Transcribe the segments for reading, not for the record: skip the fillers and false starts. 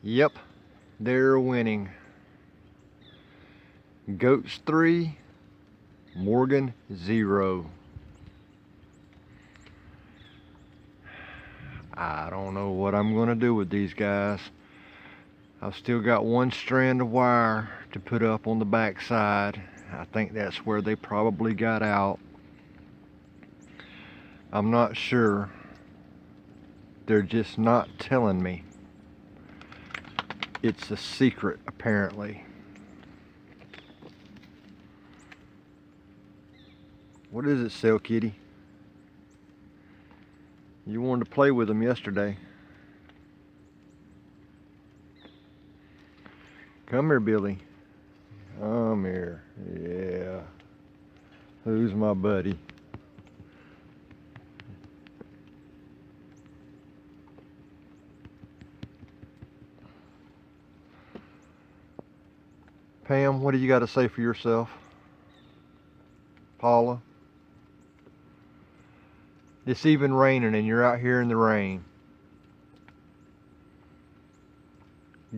Yep, they're winning. Goats 3, Morgan 0. I don't know what I'm gonna do with these guys. I've still got one strand of wire to put up on the back side. I think that's where they probably got out. I'm not sure. They're just not telling me. It's a secret, apparently. What is it, Cell Kitty? You wanted to play with them yesterday. Come here, Billy. Come here. Yeah. Who's my buddy? Pam, what do you got to say for yourself? Paula? It's even raining and you're out here in the rain.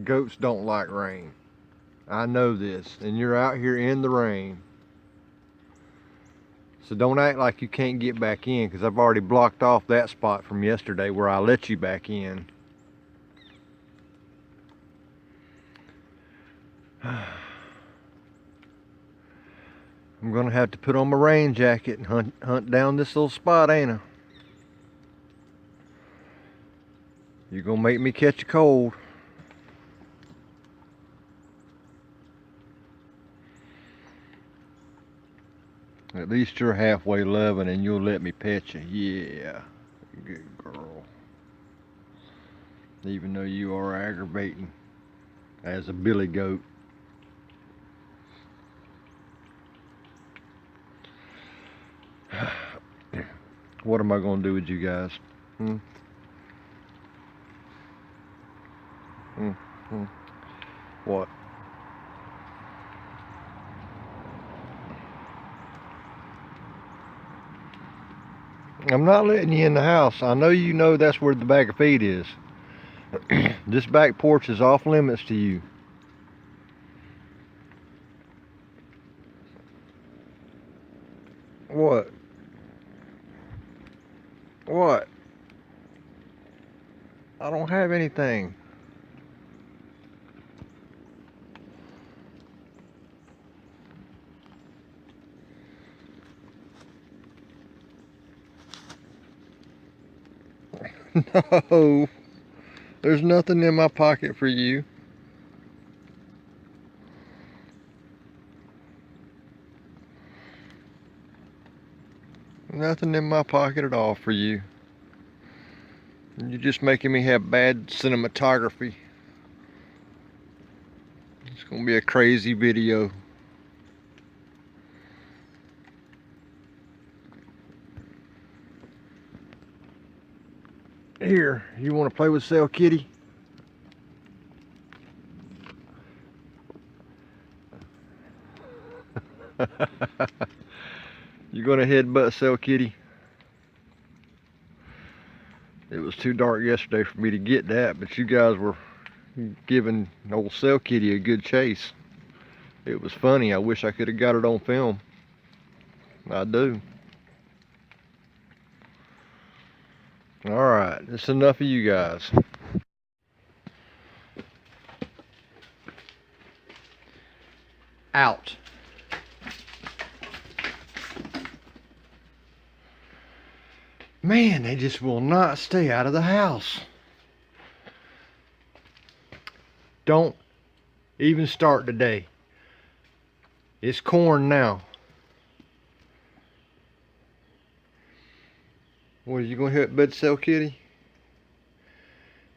Goats don't like rain. I know this, and you're out here in the rain. So don't act like you can't get back in, because I've already blocked off that spot from yesterday where I let you back in. I'm gonna have to put on my rain jacket and hunt down this little spot, ain't I? You're gonna make me catch a cold. At least you're halfway loving and you'll let me pet you. Yeah, good girl. Even though you are aggravating as a billy goat. What am I gonna do with you guys? What? I'm not letting you in the house. I know you know that's where the bag of feed is. This back porch is off limits to you. What? What? I don't have anything. No, there's nothing in my pocket for you. Nothing in my pocket at all for you. You're just making me have bad cinematography. It's gonna be a crazy video. Here, you want to play with Cell Kitty? You gonna headbutt Cell Kitty? It was too dark yesterday for me to get that, but you guys were giving old Cell Kitty a good chase. It was funny. I wish I could have got it on film. I do. Alright, that's enough of you guys. Out. Man, they just will not stay out of the house. Don't even start today. It's corn now. What, are you gonna hit bed Cell Kitty?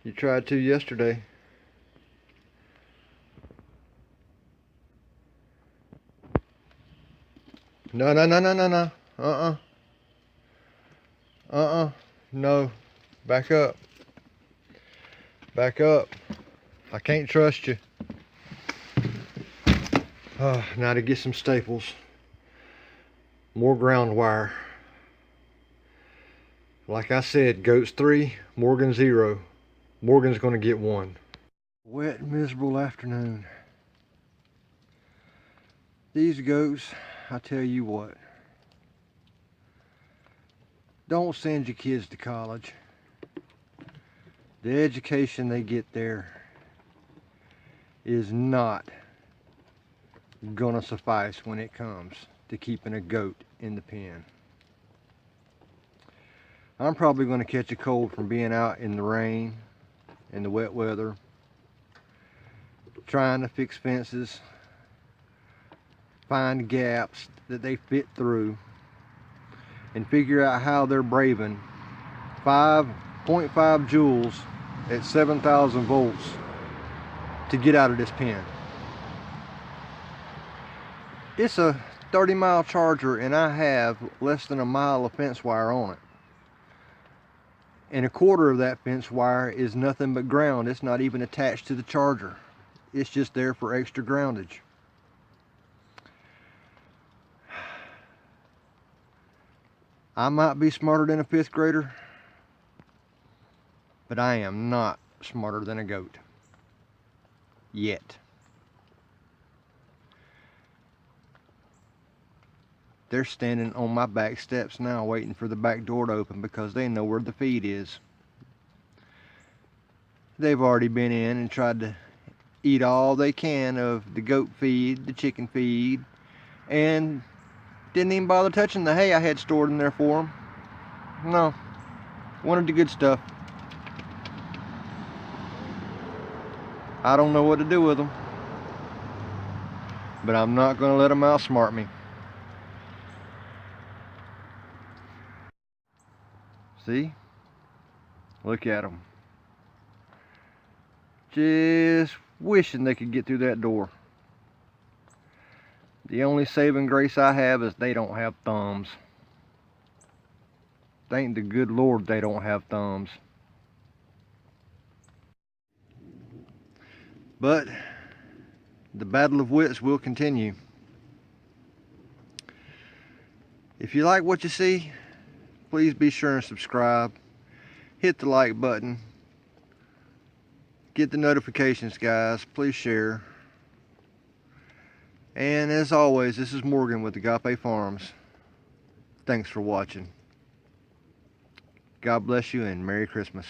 You tried to yesterday. No, no, no, no, no, no. No. Back up. Back up. I can't trust you. Now to get some staples. More ground wire. Like I said, goats 3, Morgan 0. Morgan's gonna get 1. Wet, miserable afternoon. These goats, I tell you what, don't send your kids to college. The education they get there is not gonna suffice when it comes to keeping a goat in the pen. I'm probably gonna catch a cold from being out in the rain, in the wet weather, trying to fix fences, find gaps that they fit through, and figure out how they're braving 5.5 joules at 7,000 volts to get out of this pen. It's a 30-mile charger and I have less than a mile of fence wire on it. And a quarter of that fence wire is nothing but ground. It's not even attached to the charger. It's just there for extra groundage. I might be smarter than a 5th grader, but I am not smarter than a goat. Yet. They're standing on my back steps now waiting for the back door to open because they know where the feed is. They've already been in and tried to eat all they can of the goat feed, the chicken feed, and didn't even bother touching the hay I had stored in there for them. No, wanted the good stuff. I don't know what to do with them, but I'm not going to let them outsmart me. See? Look at them. Just wishing they could get through that door. The only saving grace I have is they don't have thumbs. Thank the good Lord they don't have thumbs. But the battle of wits will continue. If you like what you see, please be sure and subscribe. Hit the like button. Get the notifications, guys. Please share. And as always, this is Morgan with Agape Farms. Thanks for watching. God bless you and Merry Christmas.